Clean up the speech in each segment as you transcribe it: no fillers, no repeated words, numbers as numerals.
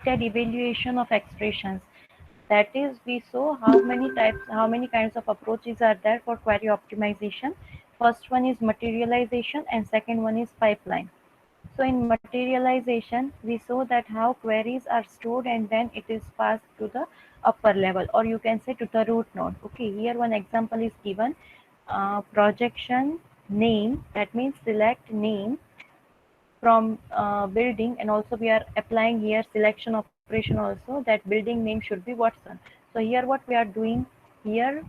evaluation of expressions. That is, we saw how many types, how many kinds of approaches are there for query optimization. First one is materialization and second one is pipeline. So in materialization, we saw that how queries are stored and then it is passed to the upper level, or you can say to the root node. Okay, here one example is given. Projection name, that means select name from building, and also we are applying here selection operation also, that building name should be Watson. So here what we are doing, here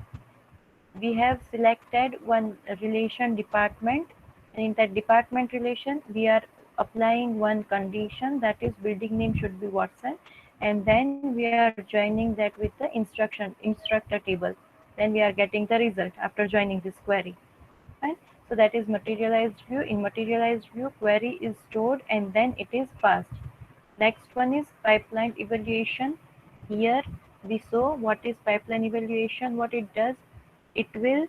we have selected one relation department, and in that department relation we are applying one condition, that is building name should be Watson, and then we are joining that with the instructor table. Then we are getting the result after joining this query. Fine. So that is materialized view. In materialized view, query is stored and then it is passed. Next one is pipeline evaluation. Here we saw what is pipeline evaluation. What it does, it will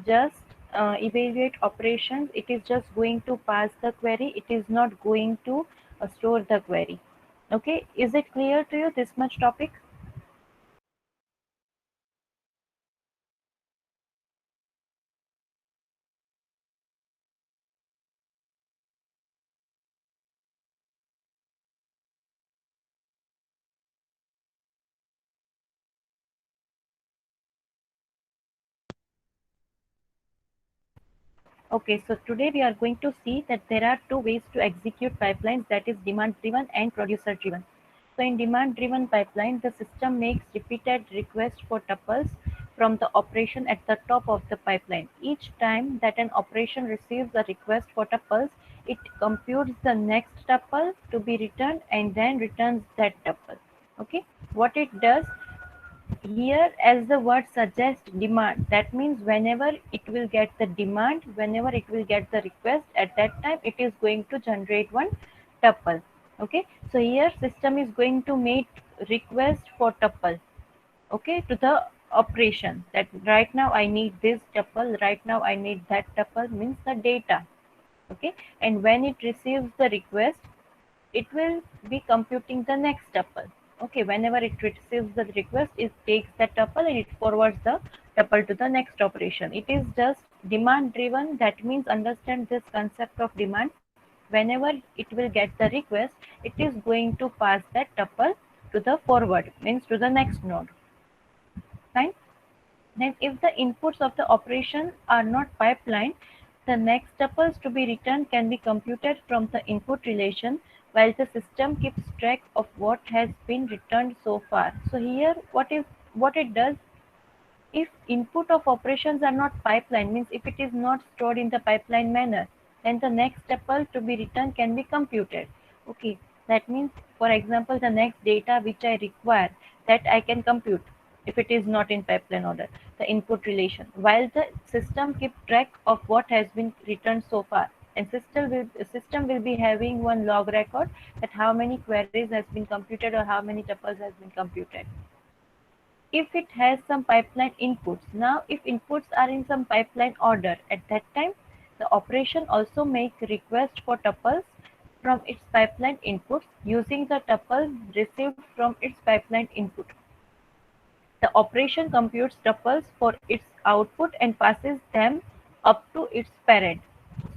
just evaluate operations. It is just going to pass the query. It is not going to store the query. Okay, is it clear to you this much topic? Okay, so today we are going to see that there are two ways to execute pipelines, that is demand driven and producer driven. So in demand driven pipeline, the system makes repeated requests for tuples from the operation at the top of the pipeline. Each time that an operation receives a request for tuples, it computes the next tuple to be returned and then returns that tuple. Okay, what it does here, as the word suggests, demand, that means whenever it will get the demand, whenever it will get the request, at that time it is going to generate one tuple. Okay, so here system is going to make request for tuple, okay, to the operation, that right now I need this tuple, right now I need that tuple, means the data. Okay, and when it receives the request, it will be computing the next tuple. Okay, whenever it receives the request, it takes the tuple and it forwards the tuple to the next operation. It is just demand driven. That means understand this concept of demand. Whenever it will get the request, it is going to pass that tuple to the forward, means to the next node. Fine. Then if the inputs of the operation are not pipelined, the next tuples to be returned can be computed from the input relation, while the system keeps track of what has been returned so far. So here what it does, if input of operations are not pipeline, means if it is not stored in the pipeline manner, then the next tuple to be returned can be computed. Okay, that means, for example, the next data which I require, that I can compute if it is not in pipeline order, the input relation, while the system keep track of what has been returned so far. And system will be having one log record, that how many queries has been computed or how many tuples has been computed. If it has some pipeline inputs. Now, if inputs are in some pipeline order, at that time, the operation also make request for tuples from its pipeline inputs using the tuple received from its pipeline input. The operation computes tuples for its output and passes them up to its parent.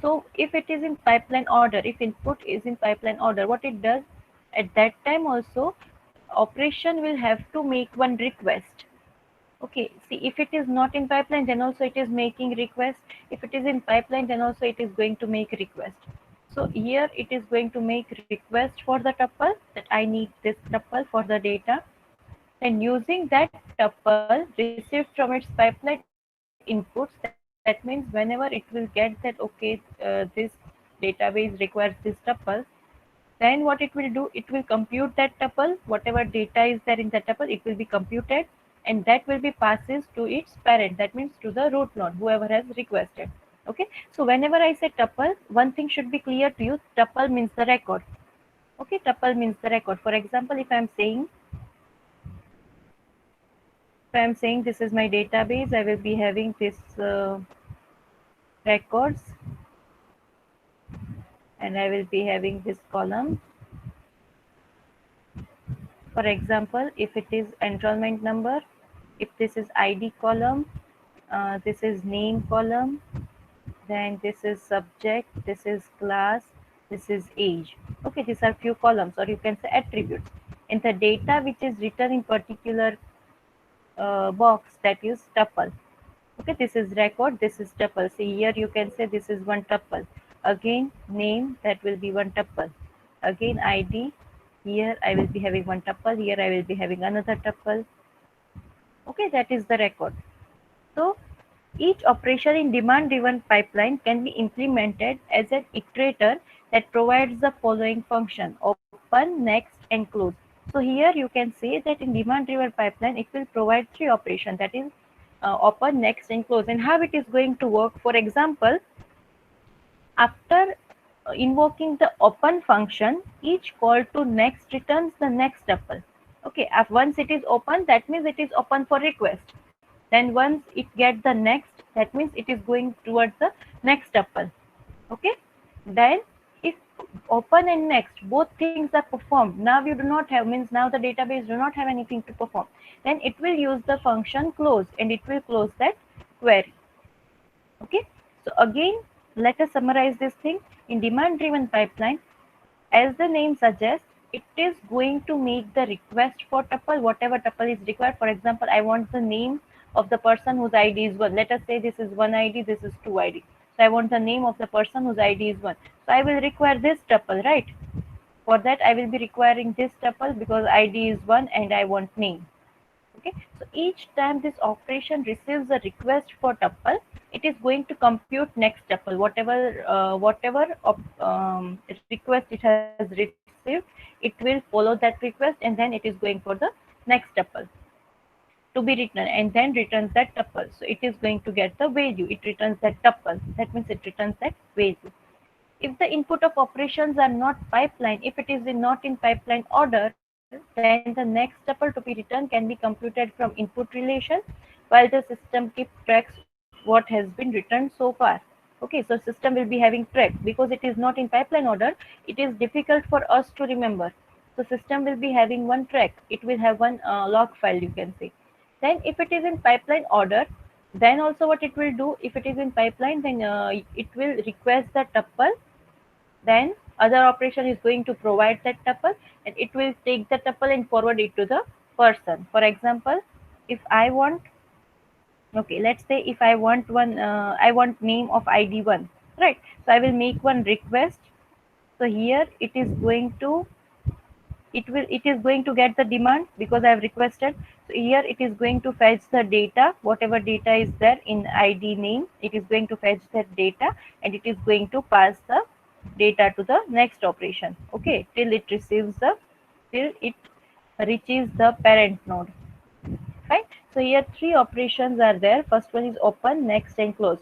So if it is in pipeline order, if input is in pipeline order, what it does at that time also, operation will have to make one request. Okay, see, if it is not in pipeline, then also it is making request. If it is in pipeline, then also it is going to make request. So here it is going to make request for the tuple, that I need this tuple for the data. And using that tuple received from its pipeline inputs, that means whenever it will get that, okay, this database requires this tuple, then what it will do, it will compute that tuple, whatever data is there in the tuple, it will be computed, and that will be passes to its parent, that means to the root node, whoever has requested. Okay, so whenever I say tuple, one thing should be clear to you, tuple means the record. Okay, tuple means the record. For example, if I'm saying this is my database, I will be having this records, and I will be having this column, For example, if it is enrollment number, if this is ID column, this is name column, then this is subject, this is class, this is age. Okay, these are few columns, or you can say attributes. In the data which is written in particular box, that is tuple. Okay, this is record, this is tuple. See here you can say this is one tuple. Again name, that will be one tuple. Again ID, here I will be having one tuple, here I will be having another tuple. Okay, that is the record. So each operation in demand-driven pipeline can be implemented as an iterator that provides the following function: open, next, and close. So here you can say that in demand-driven pipeline, it will provide three operations, that is open, next, and close. And how it is going to work? For example, after invoking the open function, each call to next returns the next tuple. Okay, once it is open, that means it is open for request. Then once it gets the next, that means it is going towards the next tuple. Okay. Then if open and next both things are performed, now you do not have, means now the database do not have anything to perform, then it will use the function close and it will close that query. Okay. So again, let us summarize this thing. In demand driven pipeline, as the name suggests, it is going to make the request for tuple, whatever tuple is required. For example, I want the name of the person whose ID is 1. Let us say this is 1 ID, this is 2 ID. So I want the name of the person whose ID is 1. So I will require this tuple, right? For that, I will be requiring this tuple because ID is 1 and I want name. Okay, so each time this operation receives a request for tuple, it is going to compute next tuple, whatever request it has received, it will follow that request and then it is going for the next tuple to be written and then returns that tuple. So it is going to get the value, it returns that tuple, that means it returns that value. If the input of operations are not pipeline, if it is not in pipeline order, then the next tuple to be returned can be computed from input relation, while the system keeps tracks what has been returned so far. Okay, so system will be having track because it is not in pipeline order. It is difficult for us to remember. So system will be having one track. It will have one log file, you can say. Then if it is in pipeline order, then also what it will do, if it is in pipeline, then it will request the tuple, then other operation is going to provide that tuple and it will take the tuple and forward it to the person. For example, if I want, okay, let's say if I want I want name of ID1, right? So I will make one request. So here it is going to get the demand because I have requested. So here it is going to fetch the data, whatever data is there in ID name, it is going to fetch that data and it is going to pass the data to the next operation. Okay, till it reaches the parent node. Fine. So here three operations are there. First one is open, next, and close.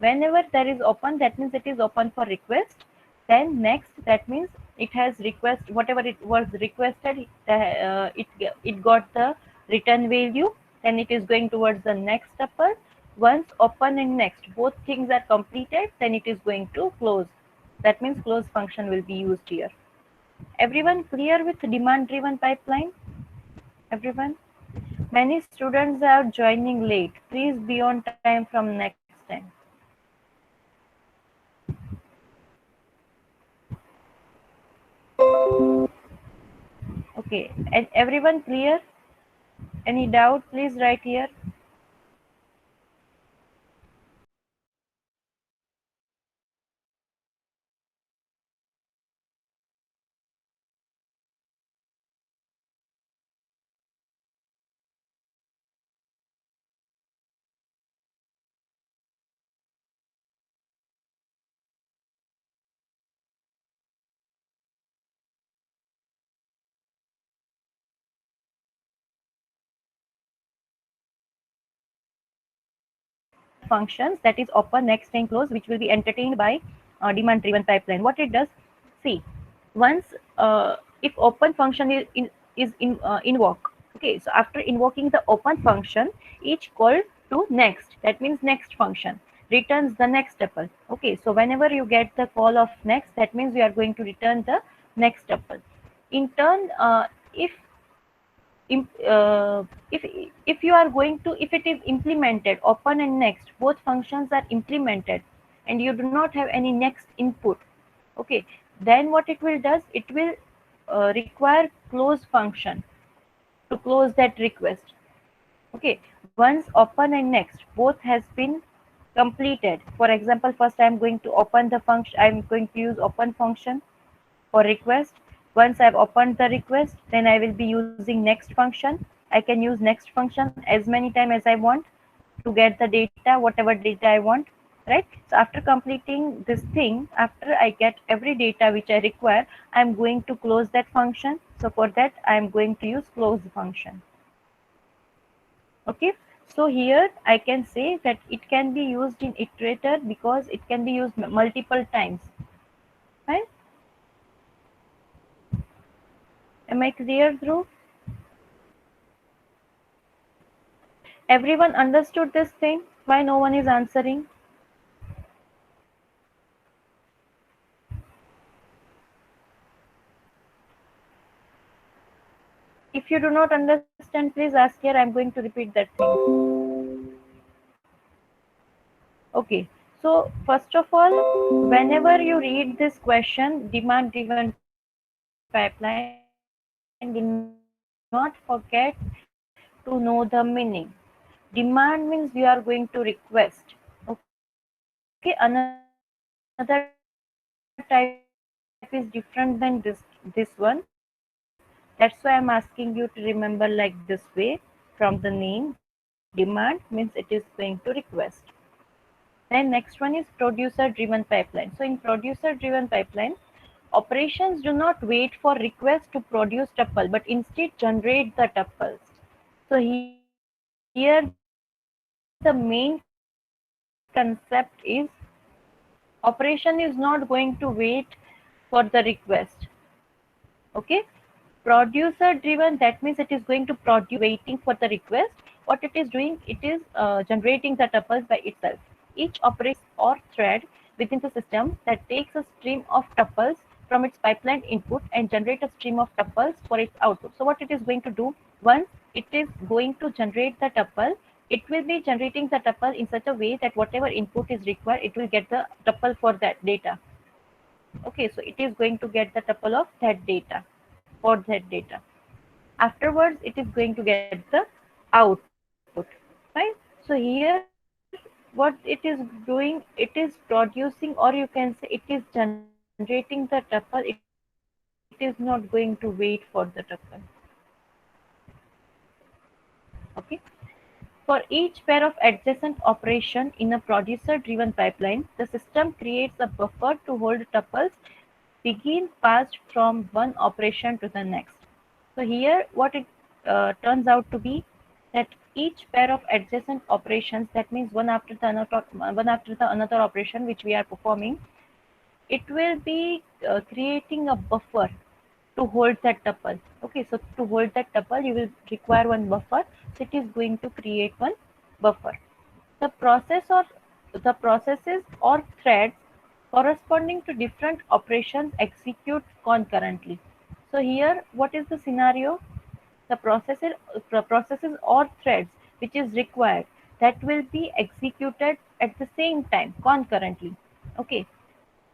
Whenever there is open, that means it is open for request. Then next, that means it has request, whatever it was requested, it got the return value. Then it is going towards the next tuple. Once open and next both things are completed, then it is going to close. That means close function will be used here. Everyone clear with demand driven pipeline? Everyone? Many students are joining late. Please be on time from next time. Okay, and everyone clear? Any doubt? Please write here. Functions, that is open, next, and close, which will be entertained by demand driven pipeline. What it does, see, once if open function is invoke. Okay, so after invoking the open function, each call to next, that means next function, returns the next tuple. Okay, so whenever you get the call of next, that means we are going to return the next tuple. In turn, if if you are going to, if it is implemented open and next, both functions are implemented, and you do not have any next input, okay, then what it will does, it will require close function to close that request. Okay, once open and next both has been completed, for example, first I am going to open the function, I am going to use open function for request. Once I've opened the request, then I will be using next function. I can use next function as many times as I want to get the data, whatever data I want, right? So after completing this thing, after I get every data which I require, I'm going to close that function. So for that, I'm going to use close function. Okay. So here I can say that it can be used in iterator because it can be used multiple times. Right? Am I clear, Dhruv? Everyone understood this thing? Why no one is answering? If you do not understand, please ask here. I'm going to repeat that thing. Okay. So first of all, whenever you read this question, demand-driven pipeline, do not forget to know the meaning. Demand means you are going to request. Okay. Another type is different than this one. That's why I'm asking you to remember like this way from the name. Demand means it is going to request. Then next one is producer-driven pipeline. So in producer-driven pipeline, operations do not wait for request to produce tuple, but instead generate the tuples. So here the main concept is operation is not going to wait for the request. Okay, producer driven, that means it is going to produce, it is waiting for the request. What it is doing, it is generating the tuples by itself. Each operation or thread within the system that takes a stream of tuples from its pipeline input and generate a stream of tuples for its output. So what it is going to do, once it is going to generate the tuple, it will be generating the tuple in such a way that whatever input is required, it will get the tuple for that data. Okay, so it is going to get the tuple of that data, for that data. Afterwards, it is going to get the output, right? So here, what it is doing, it is producing, or you can say it is generating the tuple. It is not going to wait for the tuple. Okay. For each pair of adjacent operation in a producer-driven pipeline, the system creates a buffer to hold tuples begin passed from one operation to the next. So here what it turns out to be that each pair of adjacent operations, that means one after the another operation which we are performing, it will be creating a buffer to hold that tuple. Okay, so to hold that tuple, you will require one buffer. So it is going to create one buffer. The process or the processes or threads corresponding to different operations execute concurrently. So here, what is the scenario? The processes or threads which is required, that will be executed at the same time concurrently. Okay,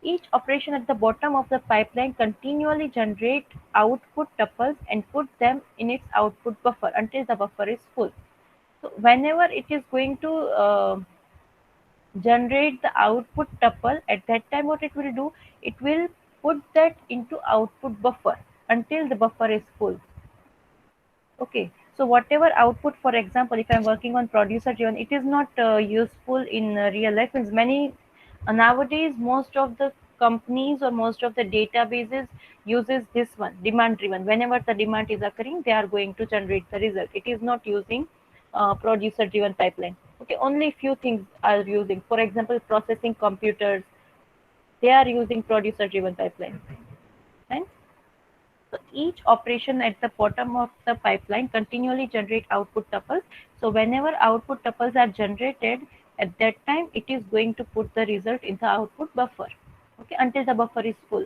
each operation at the bottom of the pipeline continually generate output tuples and put them in its output buffer until the buffer is full. So whenever it is going to generate the output tuple, at that time what it will do, it will put that into output buffer until the buffer is full. Okay, so whatever output, for example, if I'm working on producer driven, it is not useful in real life. Means many nowadays, most of the companies or most of the databases uses this one demand driven. Whenever the demand is occurring, they are going to generate the result. It is not using producer driven pipeline. Okay, only few things are using. For example, processing computers, they are using producer driven pipeline. Right? So each operation at the bottom of the pipeline continually generate output tuples. So whenever output tuples are generated, at that time it is going to put the result in the output buffer. Okay, until the buffer is full.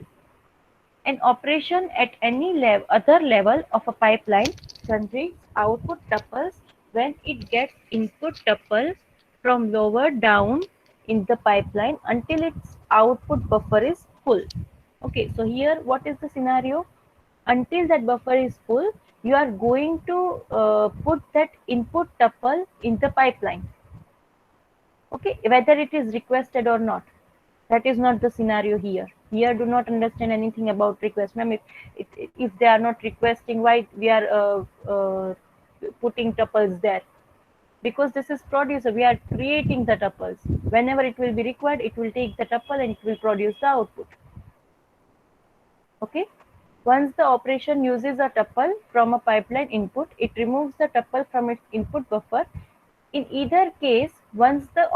An operation at any other level of a pipeline generates output tuples when it gets input tuple from lower down in the pipeline until its output buffer is full. Okay, so here what is the scenario? Until that buffer is full, you are going to put that input tuple in the pipeline. Okay, whether it is requested or not. That is not the scenario here. Here, do not understand anything about request, ma'am. If they are not requesting, why we are putting tuples there? Because this is producer, we are creating the tuples. Whenever it will be required, it will take the tuple and it will produce the output. Okay. Once the operation uses a tuple from a pipeline input, it removes the tuple from its input buffer. In either case, once the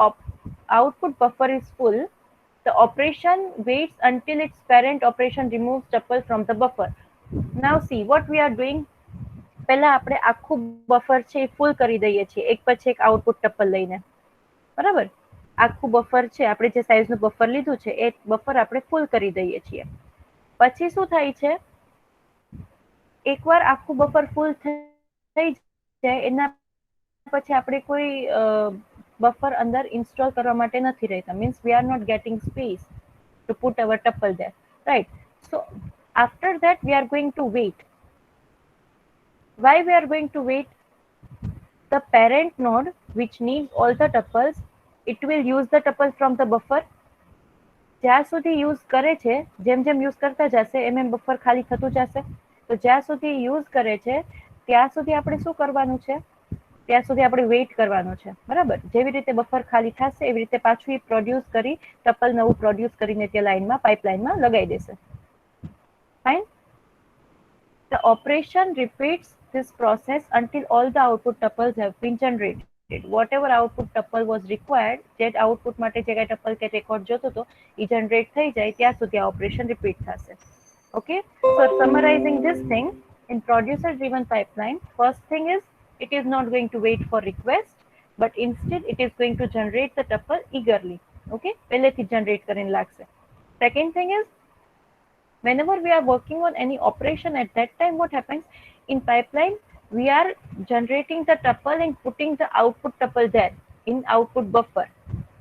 output buffer is full, the operation waits until its parent operation removes tuple from the buffer. Now see what we are doing. પહેલા આપણે આખું buffer છે એ ફૂલ કરી દઈએ છીએ એક પછી એક આઉટપુટ ટપલ લઈને, બરાબર? આખું બફર છે, આપણે જે સાઈઝનું બફર લીધું છે એ બફર આપણે ફૂલ કરી દઈએ છીએ. પછી શું થાય છે, એકવાર આખું બફર ફૂલ થઈ જાય એના પછી આપણે કોઈ બફર અંદર ઇન્સ્ટોલ કરવા માટે નથી રહેતા. Means we are not getting space to put our tuple there, right? So after that we are going to wait. Why we are going to wait? The parent node which needs all the tuples, it will use the tuple from the buffer. જ્યાં સુધી use કરે છે, જેમ જેમ use કરતા જશે એમ એમ buffer ખાલી થતું જશે. તો જ્યાં સુધી યુઝ કરે છે ત્યાં સુધી આપણે શું કરવાનું છે, ત્યાં સુધી આપણે વેઇટ કરવાનું છે, બરાબર? જેવી રીતે બફર ખાલી થશે એવી રીતે પાછું એ પ્રોડ્યુસ કરી ટપલ નવું પ્રોડ્યુસ કરીને તે લાઈનમાં પાઇપલાઇનમાં લગાવી દેશે. Fine. The operation repeats this process until all the output tuples have been generated. Whatever output tuple was required, જે આઉટપુટ માટે જે કાંઈ ટપલ કે રેકોર્ડ જોતો હતો એ જનરેટ થઈ જાય ત્યાં સુધી આ ઓપરેશન રિપીટ થશે. Okay, so summarizing this thing, in producer driven pipeline, first thing is it is not going to wait for request, but instead it is going to generate the tuple eagerly. Okay, પહેલેથી generate કરીને લાગશે. Second thing is, whenever we are working on any operation, at that time what happens in pipeline, we are generating the tuple and putting the output tuple there in output buffer.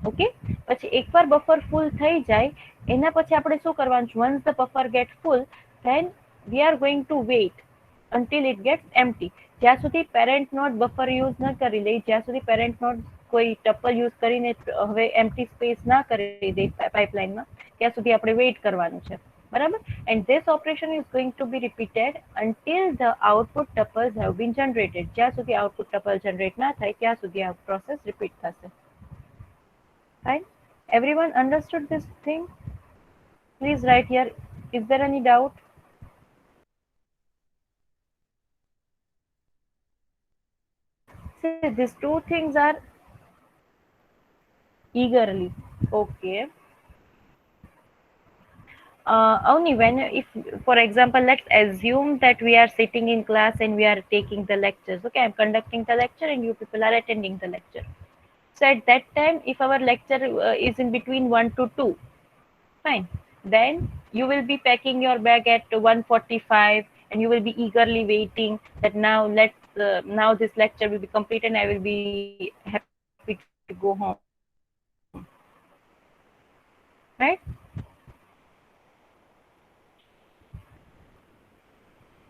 Okay, પછી એકવાર buffer ફૂલ થઈ જાય એના પછી આપણે શું કરવાનું છે? Once the buffer gets full, then we are going to wait until it gets empty. જ્યાં સુધી parent node buffer use ન કરી લે, જ્યાં સુધી parent node કોઈ tuple use કરીને હવે empty space ના કરી દે પાઇપલાઇનમાં, ત્યાં સુધી આપણે વેઇટ કરવાનું છે, બરાબર? And this operation is going to be repeated until the output tuples have been generated. જ્યાં સુધી output tuple generate ના થાય ત્યાં સુધી આ process repeat થશે. Fine. Everyone understood this thing? Please write here. Is there any doubt? See, these two things are eagerly. Okay. Only when, if for example, let's assume that we are sitting in class and we are taking the lectures. Okay, I'm conducting the lecture and you people are attending the lecture. So at that time, if our lecture is in between 1 to 2, fine. Then you will be packing your bag at 1:45 and you will be eagerly waiting that now this lecture will be complete and I will be happy to go home. Right?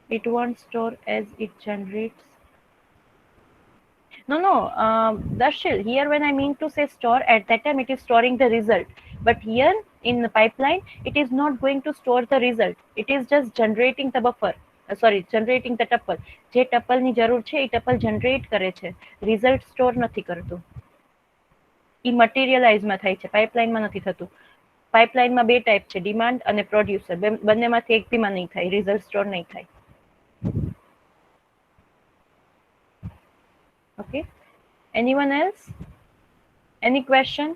It won't store as it generates. No, Darshil, here when I mean to say store, at that time it is storing the result. But here in the pipeline, it is not going to store the result. It is just generating the buffer. Generating the tuple. જે tuple ની જરૂર છે એ tuple generate કરે છે. Result store નથી કરતું. એ મટીરિયલાઇઝમાં થાય છે, પાઇપલાઇનમાં નથી થતું. પાઇપલાઇનમાં બે ટાઈપ છે, ડિમાન્ડ અને પ્રોડ્યુસર. બંનેમાંથી એક બીમાં નહીં થાય, રિઝલ્ટ સ્ટોર નહીં થાય. Okay. Anyone else? Any question?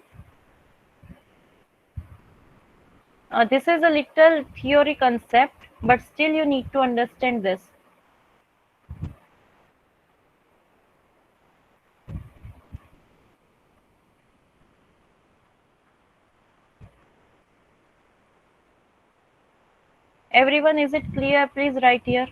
This is a little theory concept, but still you need to understand this. Everyone, is it clear? Please write here.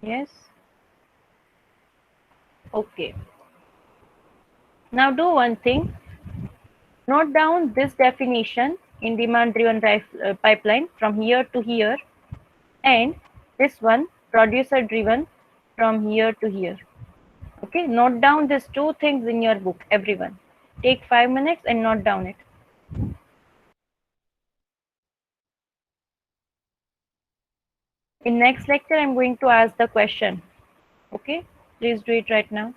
Yes. Okay. Now do one thing. Note down this definition in demand-driven pipeline from here to here, and this one producer-driven from here to here. Okay, note down these two things in your book, everyone. Take 5 minutes and note down it. In next lecture, I'm going to ask the question. Okay, please do it right now.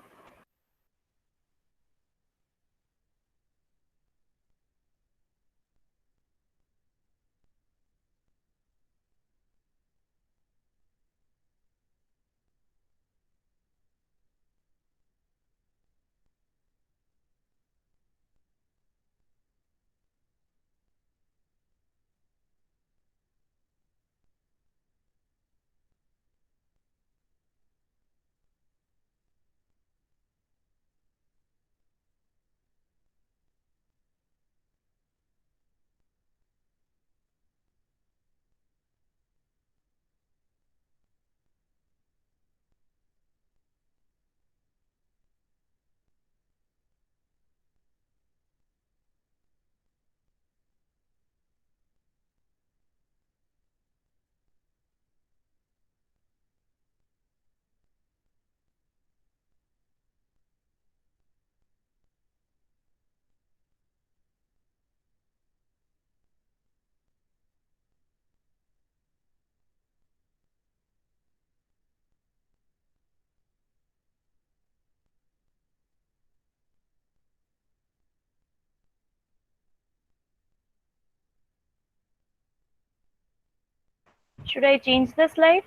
Should I change the slide?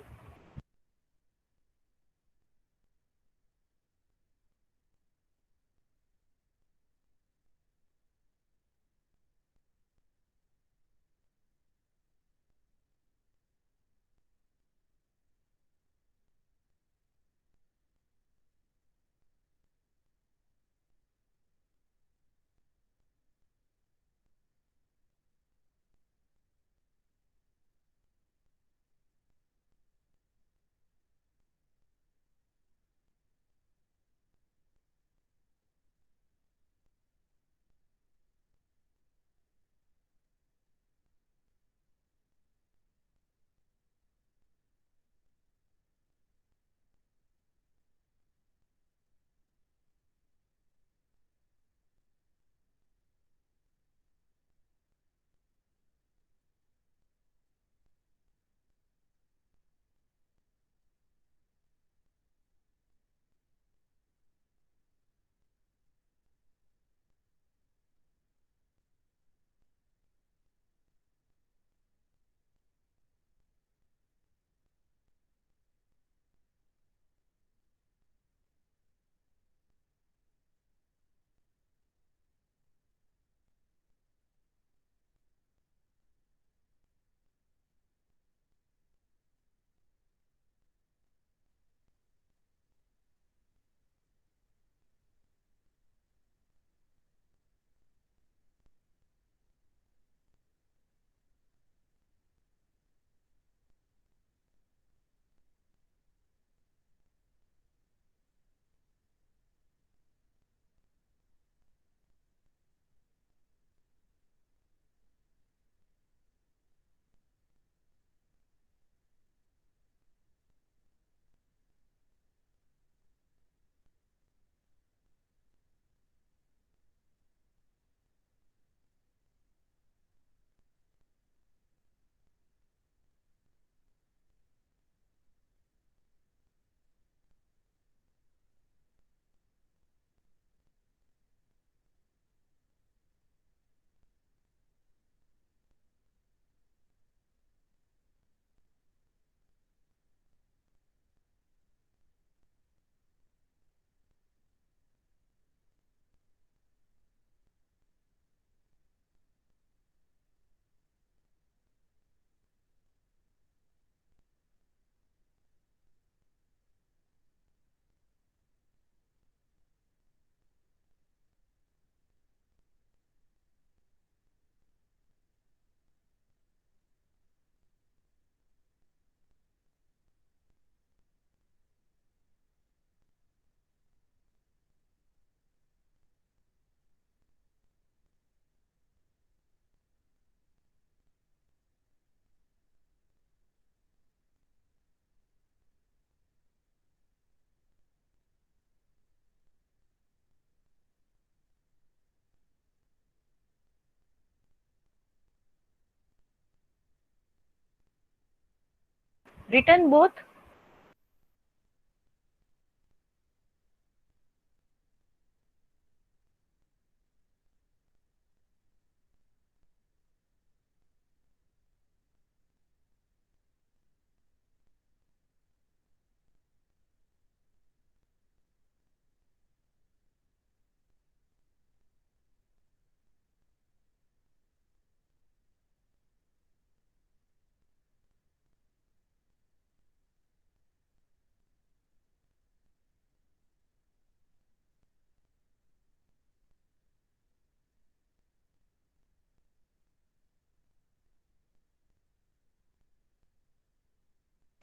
Written both.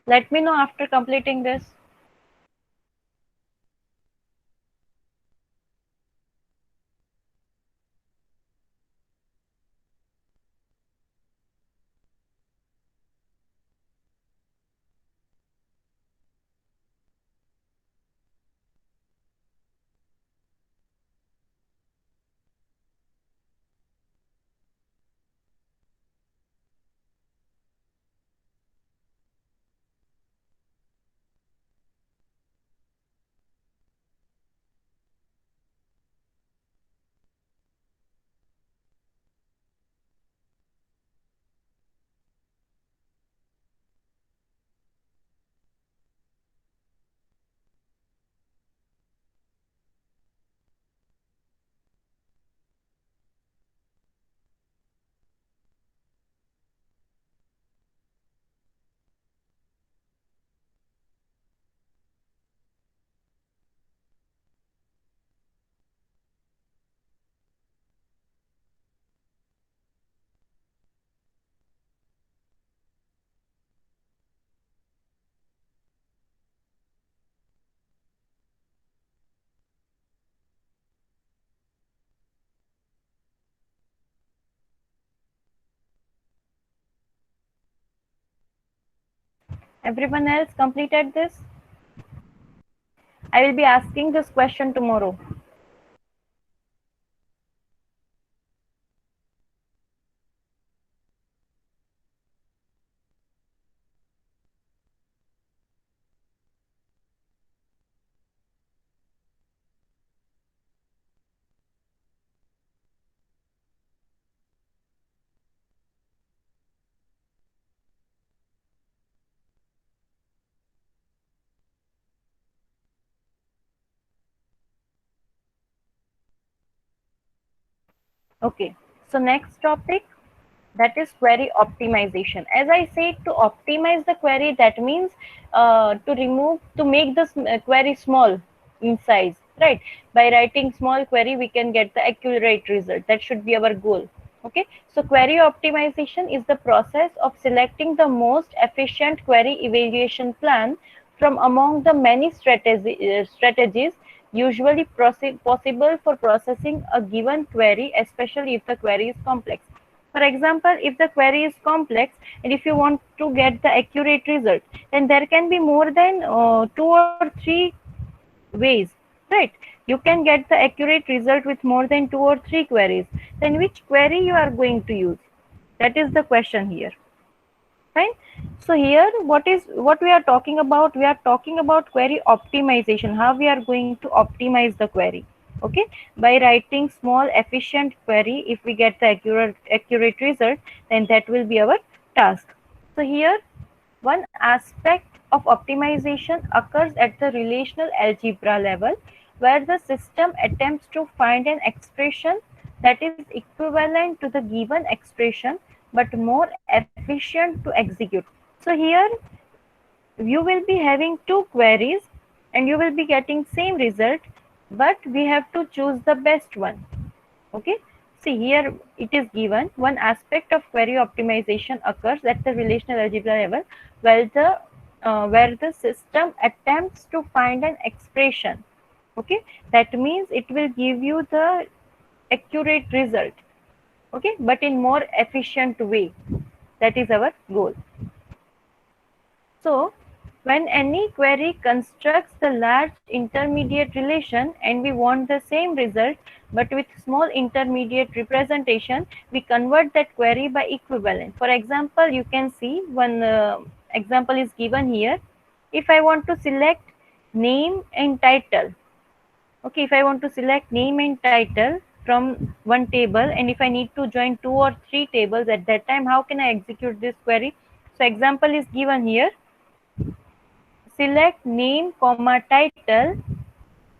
Let me know after completing this. Everyone else completed this? I will be asking this question tomorrow. Okay. So next topic, that is query optimization. As I said, to optimize the query, that means to make the query small in size, right? By writing small query, we can get the accurate result. That should be our goal. Okay. So query optimization is the process of selecting the most efficient query evaluation plan from among the many strategies usually possible for processing a given query, especially if the query is complex. For example, if the query is complex and if you want to get the accurate result, then there can be more than two or three ways, right? You can get the accurate result with more than two or three queries. Then which query you are going to use? That is the question here. Fine. So here, what we are talking about? We are talking about query optimization. How we are going to optimize the query? Okay, by writing small efficient query. If we get the accurate result, then that will be our task. So here, one aspect of optimization occurs at the relational algebra level, where the system attempts to find an expression that is equivalent to the given expression but more efficient to execute. So here you will be having two queries and you will be getting same result, but we have to choose the best one. Okay. See here, it is given one aspect of query optimization occurs at the relational algebra level, where the system attempts to find an expression. Okay, that means it will give you the accurate result. Okay, but in more efficient way. That is our goal. So, when any query constructs the large intermediate relation and we want the same result but with small intermediate representation, we convert that query by equivalent. For example, you can see one example is given here. If I want to select name and title, okay, if I want to select name and title from one table, and if I need to join two or three tables at that time, how can I execute this query? So example is given here. Select name comma title,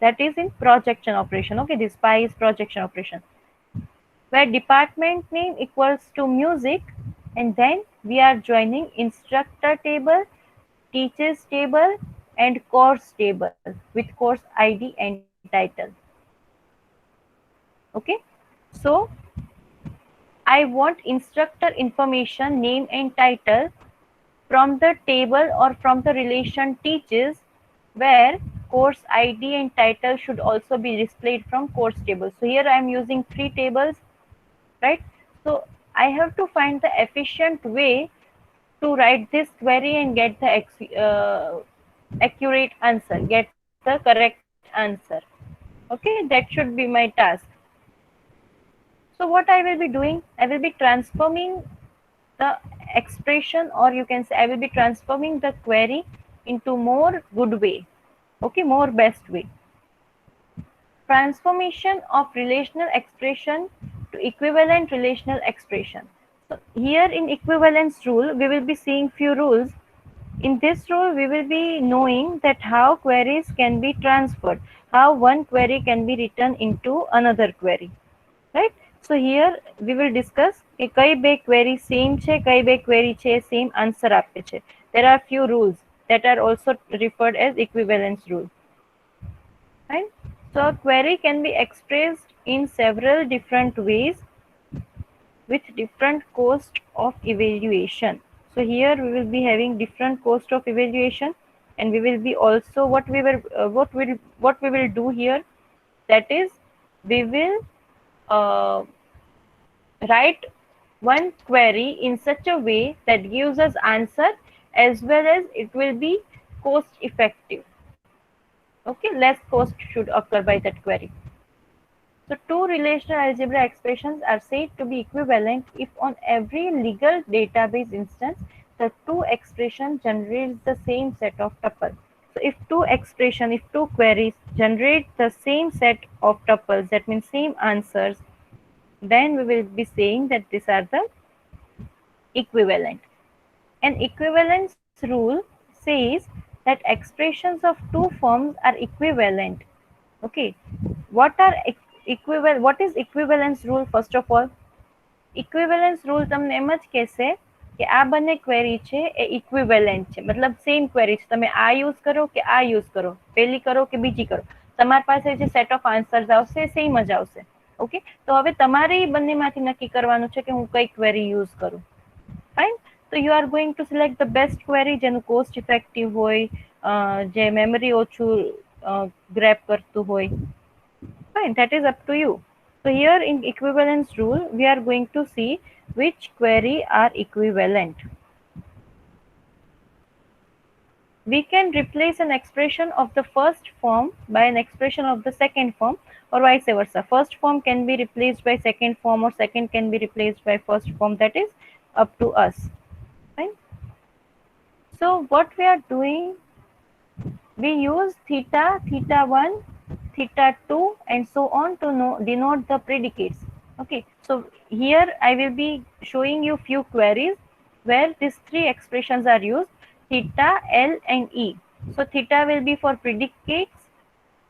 that is in projection operation. Okay, this pi is projection operation, where department name equals to music, and then we are joining instructor table, teachers table, and course table with course ID and title. Okay, so I want instructor information, name and title from the table or from the relation teaches, where course ID and title should also be displayed from course table. So here I am using three tables, right? So I have to find the efficient way to write this query and get the accurate answer, get the correct answer. Okay, that should be my task. So what I will be doing, I will be transforming the expression, or you can say I will be transforming the query into more good way. Okay, more best way. Transformation of relational expression to equivalent relational expression. So here in equivalence rule, we will be seeing few rules. In this rule, we will be knowing that how queries can be transferred, how one query can be written into another query, right? So here we will discuss કે કઈ બે query same છે, કઈ બે query છે same answer આપે છે. There are few rules that are also referred as equivalence rule, right? So a query can be expressed in several different ways with different cost of evaluation. So here we will be having different cost of evaluation, and we will be also what we will do here, that is we will uh, write one query in such a way that gives us answer, as well as it will be cost effective. Okay, less cost should occur by that query. So two relational algebra expressions are said to be equivalent if on every legal database instance the two expressions generates the same set of tuples. So if two queries generate the same set of tuples, that means same answers, then we will be saying that these are the equivalent. An equivalence rule says that expressions of two forms are equivalent. Okay, what is equivalence rule? First of all, equivalence rule તમને એમ જ કહેશે કે આ બંને query છે એ equivalent છે, મતલબ same query છે. તમે આ યુઝ કરો કે આ યુઝ કરો, પહેલી કરો કે બીજી કરો, તમારી પાસે જે સેટ ઓફ આન્સર્સ આવશે સેમ જ આવશે. ઓકે, તો હવે તમારે એ બંનેમાંથી નક્કી કરવાનું છે કે હું કઈ ક્વેરી યુઝ કરું. ફાઇન, તો you are going to select the best query જેનું કોસ્ટ ઇફેક્ટિવ હોય, જે મેમરી ઓછું ગ્રેપ કરતું હોય. Fine, that is up to you. So here in equivalence rule, we are going to see which query are equivalent. We can replace an expression of the first form by an expression of the second form, or vice versa. First form can be replaced by second form, or second can be replaced by first form. That is up to us. Fine. So what we are doing, we use theta, theta1, theta2, and so on to denote the predicates. Okay, so here I will be showing you few queries where these three expressions are used: theta, L, and E. So theta will be for predicates,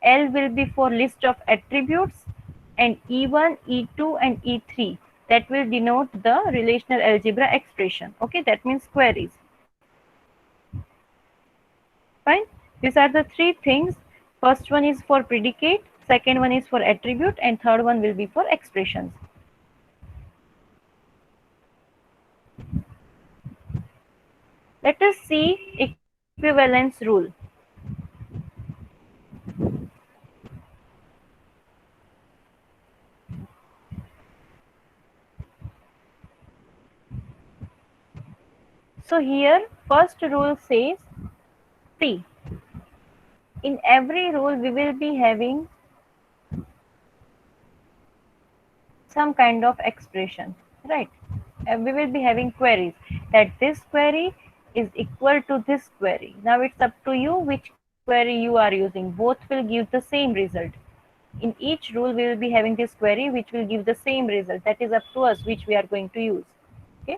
L will be for list of attributes, and E1, E2, and E3, that will denote the relational algebra expression. Okay, that means queries. Fine, these are the three things. First one is for predicate, second one is for attribute, and third one will be for expressions. Let us see equivalence rule. So here first rule says, see, in every rule we will be having some kind of expression, right? We will be having queries, that this query is equal to this query. Now it's up to you which query you are using. Both will give the same result. In each rule, we will be having this query which will give the same result. That is up to us which we are going to use. Okay.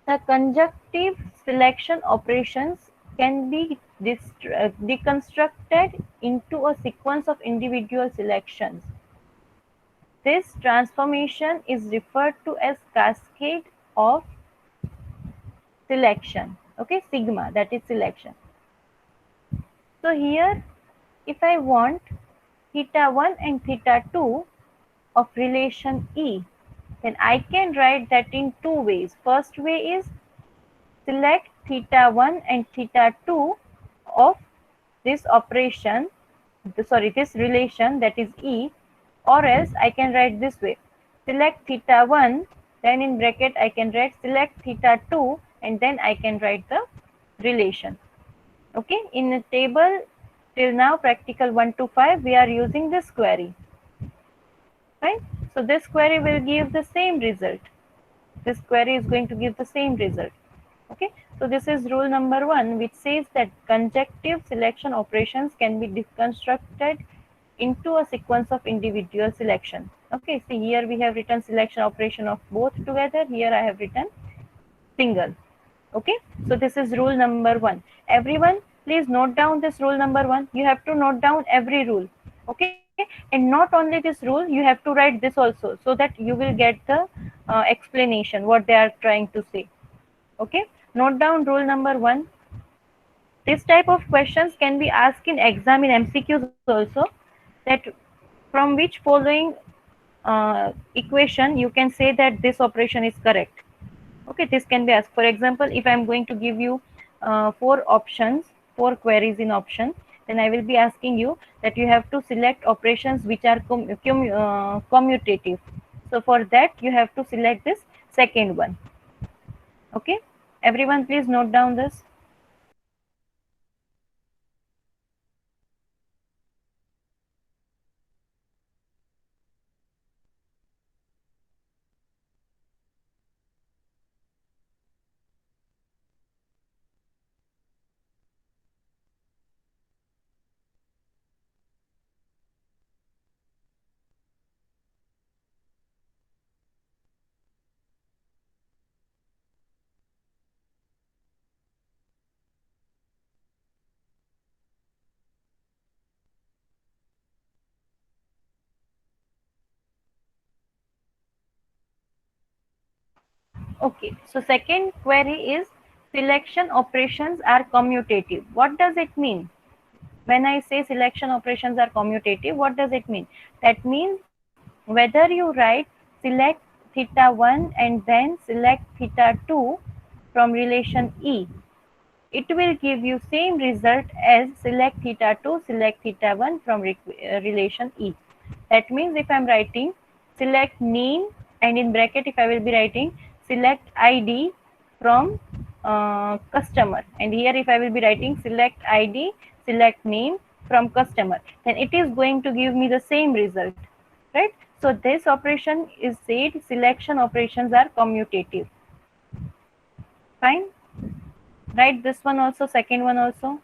The conjunctive selection operations can be deconstructed into a sequence of individual selections. This transformation is referred to as cascade of selection. Okay, sigma, that is selection. So here, if I want theta 1 and theta 2 of relation E, then I can write that in two ways. First way is select theta 1 and theta 2 of this operation, this relation, that is E, or else I can write this way. Select theta 1, then in bracket I can write select theta 2, and then I can write the relation. Okay, in the table till now practical 1 to 5 we are using this query. Right? So this query will give the same result. This query is going to give the same result. Okay, so this is rule number 1, which says that conjunctive selection operations can be deconstructed into a sequence of individual selection. Okay, see here we have written selection operation of both together. Here I have written single. Okay, so this is rule number 1. Everyone, please note down this rule number 1. You have to note down every rule. Okay, and not only this rule, you have to write this also, so that you will get the explanation what they are trying to say. Okay, note down rule number 1. This type of questions can be asked in exam in MCQs also, that from which following equation you can say that this operation is correct. Okay, this can be asked. For example, if I am going to give you four options, four queries in option, then I will be asking you that you have to select operations which are commutative. So for that you have to select this second one. Okay, everyone please note down this. Okay, so second query is selection operations are commutative. What does it mean? When I say selection operations are commutative, what does it mean? That means whether you write select theta 1 and then select theta 2 from relation E, it will give you same result as select theta 2, select theta 1 from relation E. That means if I am writing select name, and in bracket if I will be writing select ID from customer, and here if I will be writing select ID, select name from customer, then it is going to give me the same result, right? So this operation is said selection operations are commutative. Fine. Write this one also, second one also.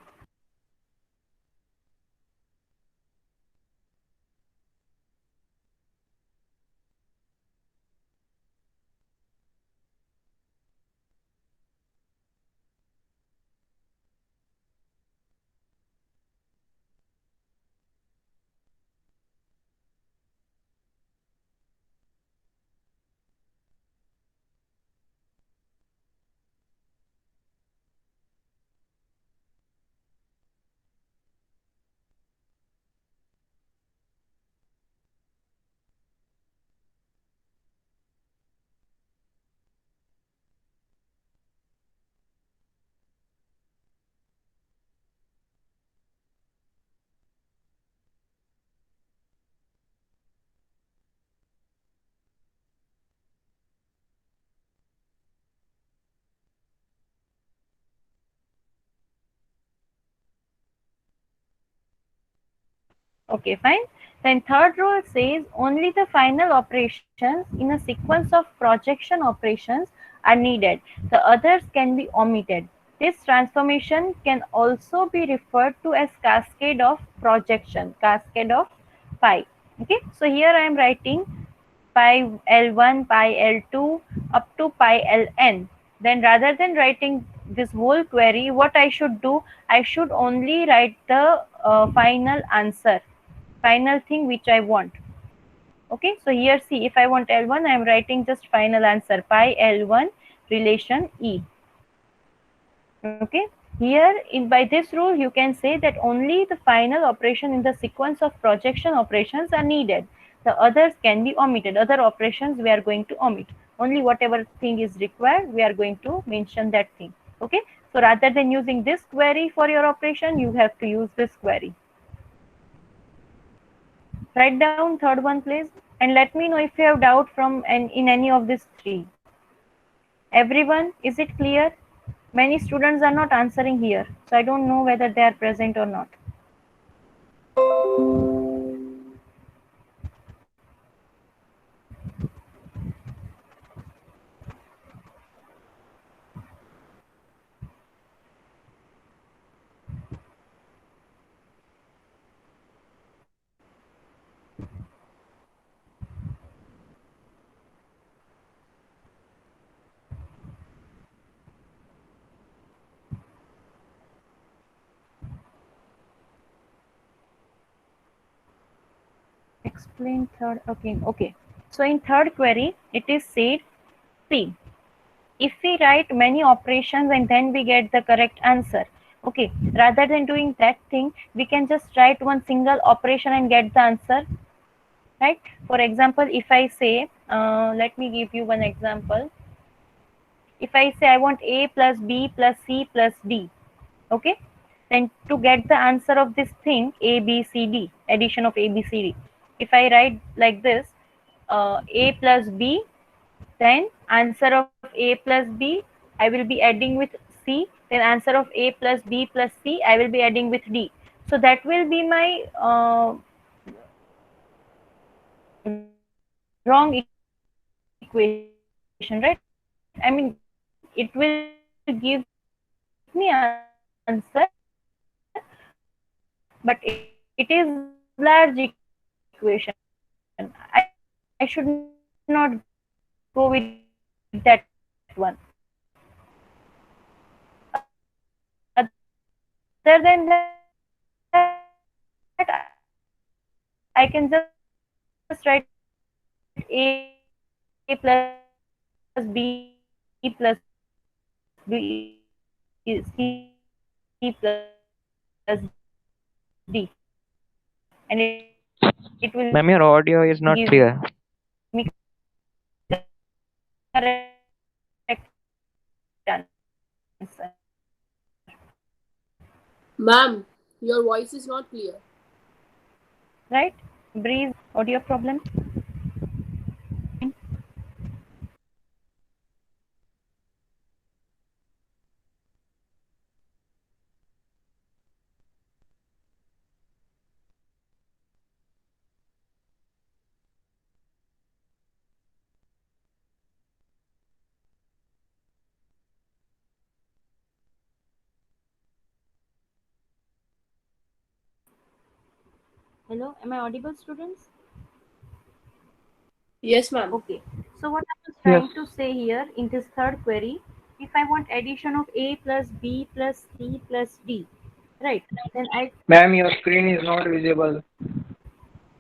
Okay, fine. Then third rule says only the final operations in a sequence of projection operations are needed. The others can be omitted. This transformation can also be referred to as cascade of projection, cascade of pi. Okay, so here I am writing pi L1, pi L2 up to pi Ln. Then rather than writing this whole query, what I should do, I should only write the final answer, final thing which I want. Okay, so here see, if I want L1, I am writing just final answer, pi L1 relation E. Okay, here in by this rule you can say that only the final operation in the sequence of projection operations are needed. The others can be omitted. Other operations we are going to omit. Only whatever thing is required we are going to mention that thing. Okay, so rather than using this query for your operation, you have to use this query. Write down third one please, and let me know if you have doubt from in any of these three. Everyone, is it clear? Many students are not answering here, so I don't know whether they are present or not. Explain third. Okay. So in third query, it is said, see, if we write many operations and then we get the correct answer, okay, rather than doing that thing, we can just write one single operation and get the answer, right? For example, if I say, let me give you one example. If I say I want A plus B plus C plus D, okay, then to get the answer of this thing, A, B, C, D, addition of A, B, C, D, if I write like this, A plus B, then answer of A plus B, I will be adding with C, then answer of A plus B plus C, I will be adding with D. So that will be my wrong equation, right? I mean, it will give me answer, but it is large equation. I should not go with that one. Other than that, I can just write A plus B plus C plus Ma'am, your D, audio is not and clear. it will give me correct answer. Ma'am, your voice is not clear. Right? Breeze, audio problem. Hello, am I audible, students? Yes, ma'am. Okay. So what I was Yes. trying to say here in this third query, if I want addition of A plus B plus C plus D, right? Then I Ma'am, your screen is not visible.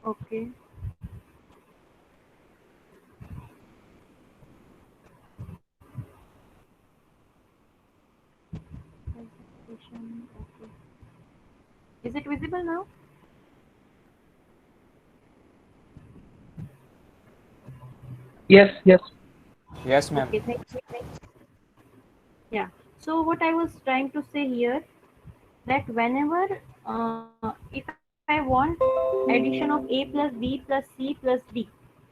okay. Okay. Is it visible now? Yes, yes. Yes, ma'am. Okay, thank you. Yeah. So what I was trying to say here, that whenever if I want addition of A plus B plus C plus D,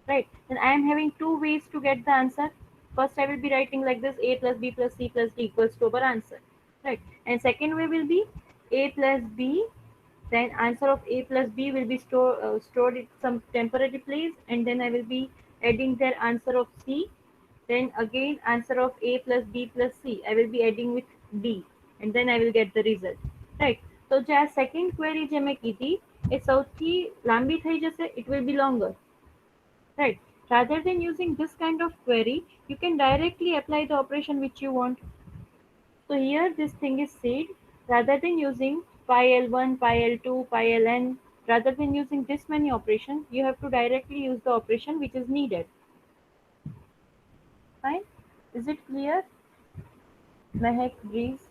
right, then I am having two ways to get the answer. First, I will be writing like this: A plus B plus C plus D equals to our answer, right? And second way will be A plus B, then answer of A plus B will be stored in some temporary place, and then I will be adding their answer of C Then again answer of A plus B plus C. I will be adding with D and then I will get the result. Right. So જે આ second query જે મેં કીધી એ સૌથી લાંબી થઈ જશે, it will be longer. Right. Rather than using this kind of query, you can directly apply the operation which you want. So here this thing is said, rather than using pi L1, pi L2, pi Ln, rather than using this many operations, you have to directly use the operation which is needed. Fine. Is it clear? Mehak, Breeze?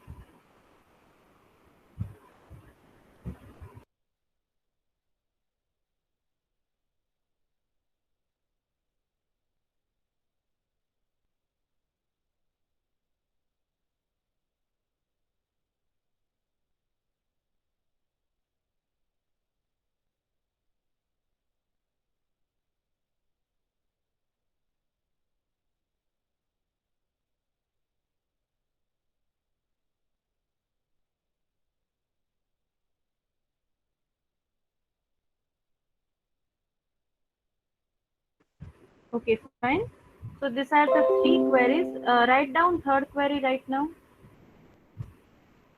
Okay, fine. So these are the three queries. Write down third query right now.